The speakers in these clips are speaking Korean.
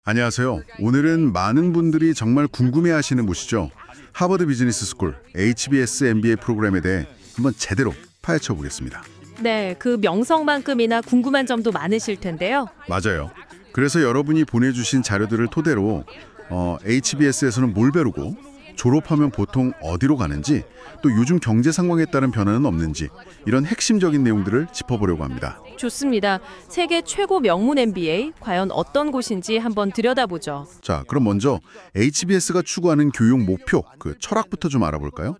안녕하세요. 오늘은 많은 분들이 정말 궁금해하시는 곳이죠. 하버드 비즈니스 스쿨 HBS MBA 프로그램에 대해 한번 제대로 파헤쳐 보겠습니다. 네, 그 명성만큼이나 궁금한 점도 많으실 텐데요. 맞아요. 그래서 여러분이 보내주신 자료들을 토대로 HBS에서는 뭘 배우고 졸업하면 보통 어디로 가는지 또 요즘 경제 상황에 따른 변화는 없는지 이런 핵심적인 내용들을 짚어보려고 합니다. 좋습니다. 세계 최고 명문 MBA, 과연 어떤 곳인지 한번 들여다보죠. 자, 그럼 먼저 HBS가 추구하는 교육 목표, 그 철학부터 좀 알아볼까요?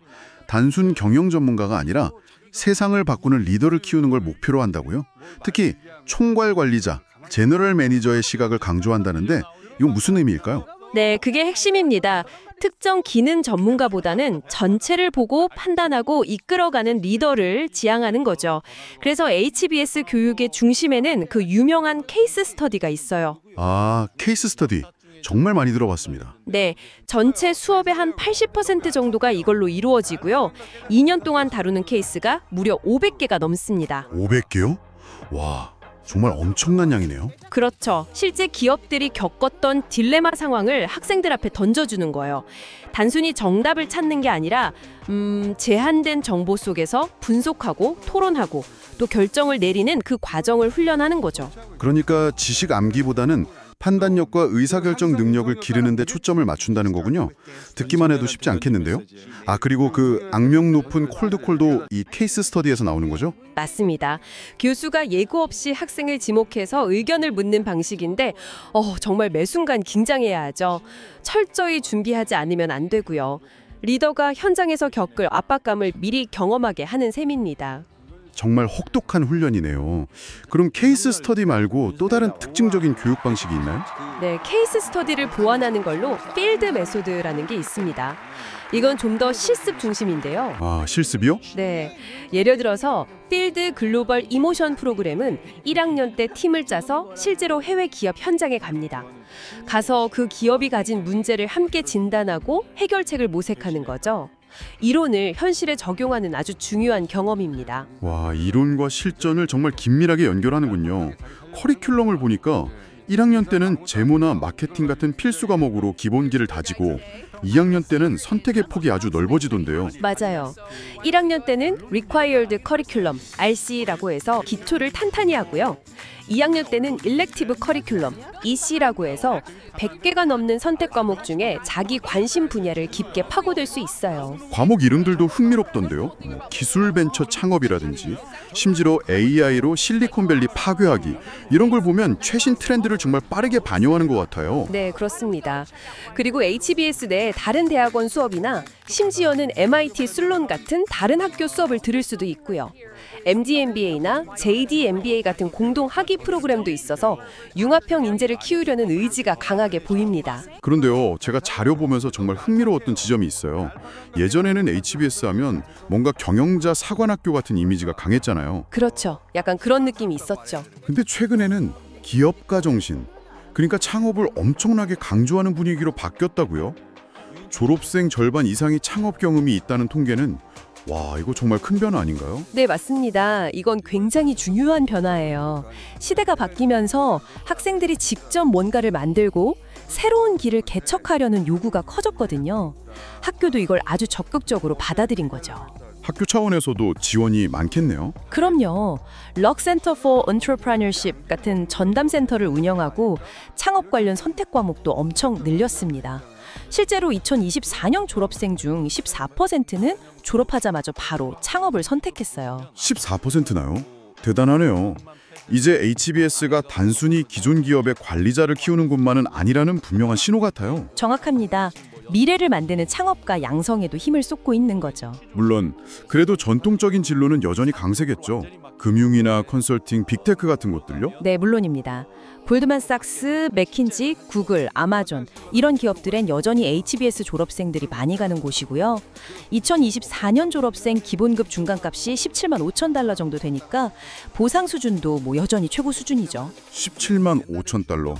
단순 경영 전문가가 아니라 세상을 바꾸는 리더를 키우는 걸 목표로 한다고요? 특히 총괄 관리자, 제너럴 매니저의 시각을 강조한다는데 이건 무슨 의미일까요? 네, 그게 핵심입니다. 특정 기능 전문가보다는 전체를 보고 판단하고 이끌어가는 리더를 지향하는 거죠. 그래서 HBS 교육의 중심에는 그 유명한 케이스 스터디가 있어요. 아, 케이스 스터디. 정말 많이 들어봤습니다. 네, 전체 수업의 한 80% 정도가 이걸로 이루어지고요. 2년 동안 다루는 케이스가 무려 500개가 넘습니다. 500개요? 와, 정말 엄청난 양이네요. 그렇죠. 실제 기업들이 겪었던 딜레마 상황을 학생들 앞에 던져주는 거예요. 단순히 정답을 찾는 게 아니라 제한된 정보 속에서 분석하고 토론하고 또 결정을 내리는 그 과정을 훈련하는 거죠. 그러니까 지식 암기보다는 판단력과 의사결정 능력을 기르는 데 초점을 맞춘다는 거군요. 듣기만 해도 쉽지 않겠는데요? 아, 그리고 그 악명 높은 콜드콜도 이 케이스 스터디에서 나오는 거죠? 맞습니다. 교수가 예고 없이 학생을 지목해서 의견을 묻는 방식인데 정말 매 순간 긴장해야 하죠. 철저히 준비하지 않으면 안 되고요. 리더가 현장에서 겪을 압박감을 미리 경험하게 하는 셈입니다. 정말 혹독한 훈련이네요. 그럼 케이스 스터디 말고 또 다른 특징적인 교육 방식이 있나요? 네, 케이스 스터디를 보완하는 걸로 필드 메소드라는 게 있습니다. 이건 좀 더 실습 중심인데요. 아, 실습이요? 네, 예를 들어서 필드 글로벌 이모션 프로그램은 1학년 때 팀을 짜서 실제로 해외 기업 현장에 갑니다. 가서 그 기업이 가진 문제를 함께 진단하고 해결책을 모색하는 거죠. 이론을 현실에 적용하는 아주 중요한 경험입니다. 와, 이론과 실전을 정말 긴밀하게 연결하는군요. 커리큘럼을 보니까 1학년 때는 재무나 마케팅 같은 필수 과목으로 기본기를 다지고 2학년 때는 선택의 폭이 아주 넓어지던데요. 맞아요. 1학년 때는 Required Curriculum, RC라고 해서 기초를 탄탄히 하고요. 2학년 때는 Elective Curriculum, EC라고 해서 100개가 넘는 선택 과목 중에 자기 관심 분야를 깊게 파고들 수 있어요. 과목 이름들도 흥미롭던데요. 기술 벤처 창업이라든지 심지어 AI로 실리콘밸리 파괴하기 이런 걸 보면 최신 트렌드를 정말 빠르게 반영하는 것 같아요. 네, 그렇습니다. 그리고 HBS 내 다른 대학원 수업이나 심지어는 MIT 슬론 같은 다른 학교 수업을 들을 수도 있고요. MD MBA나 JD MBA 같은 공동 학위 프로그램도 있어서 융합형 인재를 키우려는 의지가 강하게 보입니다. 그런데요, 제가 자료 보면서 정말 흥미로웠던 지점이 있어요. 예전에는 HBS 하면 뭔가 경영자 사관학교 같은 이미지가 강했잖아요. 그렇죠. 약간 그런 느낌이 있었죠. 근데 최근에는 기업가 정신, 그러니까 창업을 엄청나게 강조하는 분위기로 바뀌었다고요? 졸업생 절반 이상이 창업 경험이 있다는 통계는 와, 이거 정말 큰 변화 아닌가요? 네, 맞습니다. 이건 굉장히 중요한 변화예요. 시대가 바뀌면서 학생들이 직접 뭔가를 만들고 새로운 길을 개척하려는 요구가 커졌거든요. 학교도 이걸 아주 적극적으로 받아들인 거죠. 학교 차원에서도 지원이 많겠네요. 그럼요. 럭 센터 for Entrepreneurship 같은 전담 센터를 운영하고 창업 관련 선택 과목도 엄청 늘렸습니다. 실제로 2024년 졸업생 중 14%는 졸업하자마자 바로 창업을 선택했어요. 14%나요? 대단하네요. 이제 HBS가 단순히 기존 기업의 관리자를 키우는 곳만은 아니라는 분명한 신호 같아요. 정확합니다. 미래를 만드는 창업가 양성에도 힘을 쏟고 있는 거죠. 물론 그래도 전통적인 진로는 여전히 강세겠죠. 금융이나 컨설팅, 빅테크 같은 곳들요? 네, 물론입니다. 골드만삭스, 맥킨지, 구글, 아마존 이런 기업들엔 여전히 HBS 졸업생들이 많이 가는 곳이고요. 2024년 졸업생 기본급 중간값이 17만 5천 달러 정도 되니까 보상 수준도 여전히 최고 수준이죠. 17만 5천 달러.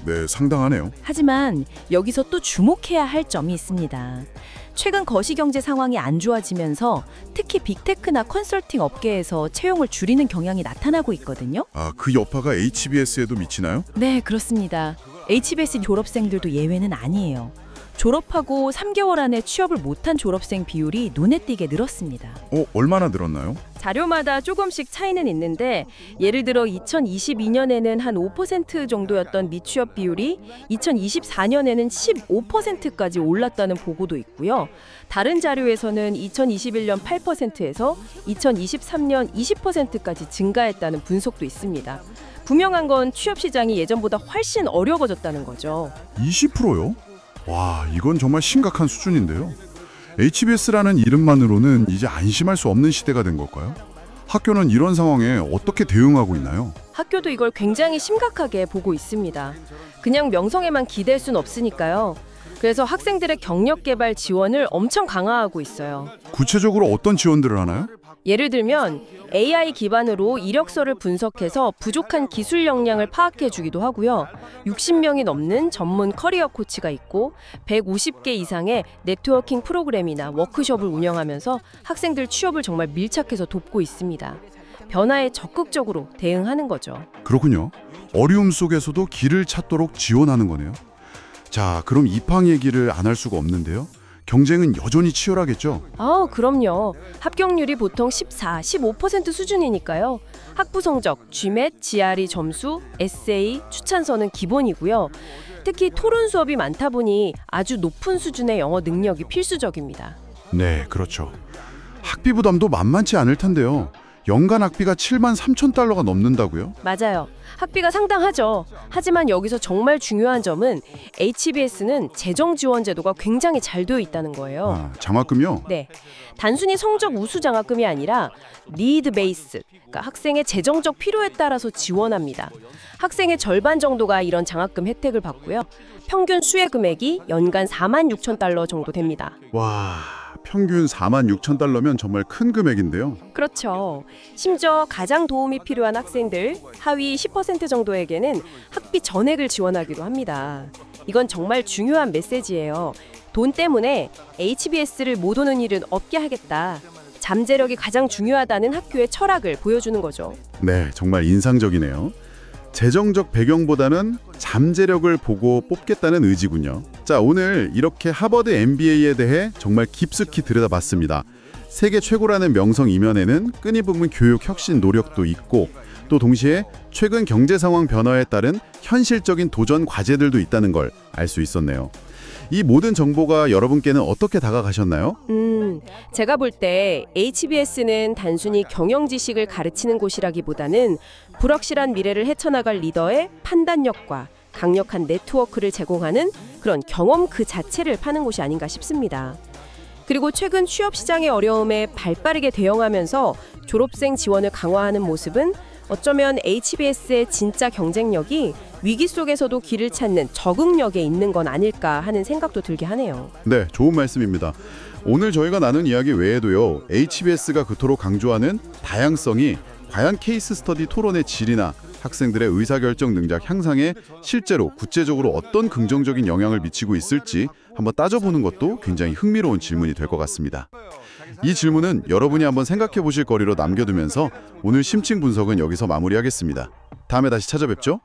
네, 상당하네요. 하지만 여기서 또 주목해야 할 점이 있습니다. 최근 거시경제 상황이 안 좋아지면서 특히 빅테크나 컨설팅 업계에서 채용을 줄이는 경향이 나타나고 있거든요. 아, 그 여파가 HBS에도 미치나요? 네, 그렇습니다. HBS 졸업생들도 예외는 아니에요. 졸업하고 3개월 안에 취업을 못한 졸업생 비율이 눈에 띄게 늘었습니다. 얼마나 늘었나요? 자료마다 조금씩 차이는 있는데 예를 들어 2022년에는 한 5% 정도였던 미취업 비율이 2024년에는 15%까지 올랐다는 보고도 있고요. 다른 자료에서는 2021년 8%에서 2023년 20%까지 증가했다는 분석도 있습니다. 분명한 건 취업 시장이 예전보다 훨씬 어려워졌다는 거죠. 20%요? 와, 이건 정말 심각한 수준인데요. HBS라는 이름만으로는 이제 안심할 수 없는 시대가 된 걸까요? 학교는 이런 상황에 어떻게 대응하고 있나요? 학교도 이걸 굉장히 심각하게 보고 있습니다. 그냥 명성에만 기댈 순 없으니까요. 그래서 학생들의 경력 개발 지원을 엄청 강화하고 있어요. 구체적으로 어떤 지원들을 하나요? 예를 들면 AI 기반으로 이력서를 분석해서 부족한 기술 역량을 파악해 주기도 하고요. 60명이 넘는 전문 커리어 코치가 있고 150개 이상의 네트워킹 프로그램이나 워크숍을 운영하면서 학생들 취업을 정말 밀착해서 돕고 있습니다. 변화에 적극적으로 대응하는 거죠. 그렇군요. 어려움 속에서도 길을 찾도록 지원하는 거네요. 자, 그럼 입학 얘기를 안 할 수가 없는데요. 경쟁은 여전히 치열하겠죠? 그럼요. 합격률이 보통 14, 15% 수준이니까요. 학부 성적, GMAT, GRE 점수, 에세이, 추천서는 기본이고요. 특히 토론 수업이 많다 보니 아주 높은 수준의 영어 능력이 필수적입니다. 네, 그렇죠. 학비 부담도 만만치 않을 텐데요. 연간 학비가 7만 3천 달러가 넘는다고요? 맞아요. 학비가 상당하죠. 하지만 여기서 정말 중요한 점은 HBS는 재정 지원 제도가 굉장히 잘 되어 있다는 거예요. 장학금이요? 네, 단순히 성적 우수 장학금이 아니라 need 베이스, 그러니까 학생의 재정적 필요에 따라서 지원합니다. 학생의 절반 정도가 이런 장학금 혜택을 받고요. 평균 수혜 금액이 연간 4만 6천 달러 정도 됩니다. 와, 평균 4만 6천 달러면 정말 큰 금액인데요. 그렇죠. 심지어 가장 도움이 필요한 학생들, 하위 10% 정도에게는 학비 전액을 지원하기도 합니다. 이건 정말 중요한 메시지예요. 돈 때문에 HBS를 못 오는 일은 없게 하겠다. 잠재력이 가장 중요하다는 학교의 철학을 보여주는 거죠. 네, 정말 인상적이네요. 재정적 배경보다는 잠재력을 보고 뽑겠다는 의지군요. 자, 오늘 이렇게 하버드 MBA에 대해 정말 깊숙이 들여다봤습니다. 세계 최고라는 명성 이면에는 끊임없는 교육 혁신 노력도 있고 또 동시에 최근 경제 상황 변화에 따른 현실적인 도전 과제들도 있다는 걸 알 수 있었네요. 이 모든 정보가 여러분께는 어떻게 다가가셨나요? 제가 볼 때 HBS는 단순히 경영 지식을 가르치는 곳이라기보다는 불확실한 미래를 헤쳐나갈 리더의 판단력과 강력한 네트워크를 제공하는 그런 경험 그 자체를 파는 곳이 아닌가 싶습니다. 그리고 최근 취업 시장의 어려움에 발빠르게 대응하면서 졸업생 지원을 강화하는 모습은 어쩌면 HBS의 진짜 경쟁력이 위기 속에서도 길을 찾는 적응력에 있는 건 아닐까 하는 생각도 들게 하네요. 네, 좋은 말씀입니다. 오늘 저희가 나눈 이야기 외에도요, HBS가 그토록 강조하는 다양성이 과연 케이스 스터디 토론의 질이나 학생들의 의사결정 능력 향상에 실제로 구체적으로 어떤 긍정적인 영향을 미치고 있을지 한번 따져보는 것도 굉장히 흥미로운 질문이 될 것 같습니다. 이 질문은 여러분이 한번 생각해 보실 거리로 남겨두면서 오늘 심층 분석은 여기서 마무리하겠습니다. 다음에 다시 찾아뵙죠.